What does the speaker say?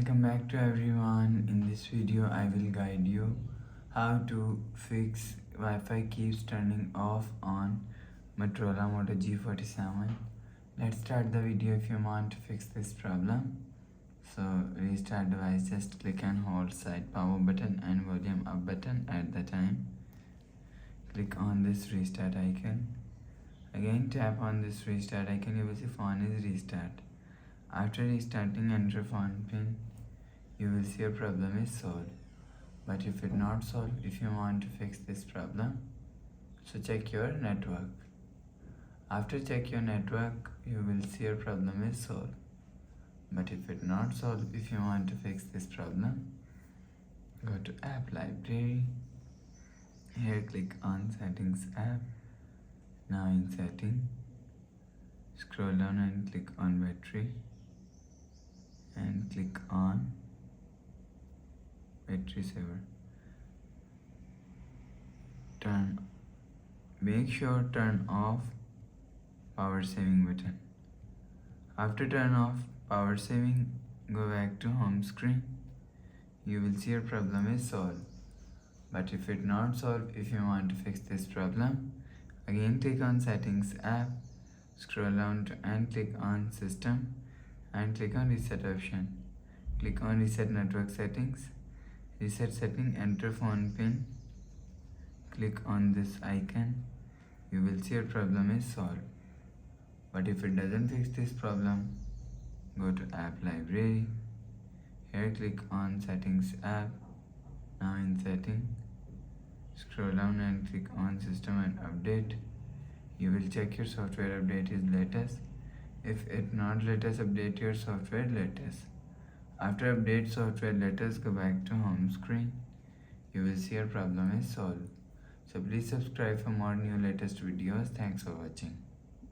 Welcome back to everyone. In this video I will guide you how to fix Wi-Fi keeps turning off on Motorola Moto G37. Let's start the video. If you want to fix this problem, so restart device, just click and hold side power button and volume up button at the time. Click on this restart icon. Again tap on this restart icon. You will see phone is restart. After restarting, enter phone pin. You will see your problem is solved. But if it not solved, if you want to fix this problem, so check your network. After check your network, you will see your problem is solved. But if it not solved, if you want to fix this problem, go to app library. Here click on settings app. Now in setting, scroll down and click on battery and click on battery saver. Make sure turn off power saving button. After turn off power saving, go back to home screen. You will see your problem is solved. But if it not solved, if you want to fix this problem, again click on settings app, scroll down and click on system and click on reset option. Click on reset network settings. Reset setting, enter phone pin. Click on this icon. You will see your problem is solved. But if it doesn't fix this problem, go to app library. Here click on settings app. Now in setting, scroll down and click on system and update. You will check your software update is latest. If it not latest, update your software latest. After update software latest, go back to home screen. You will see your problem is solved. So please subscribe for more new latest videos. Thanks for watching.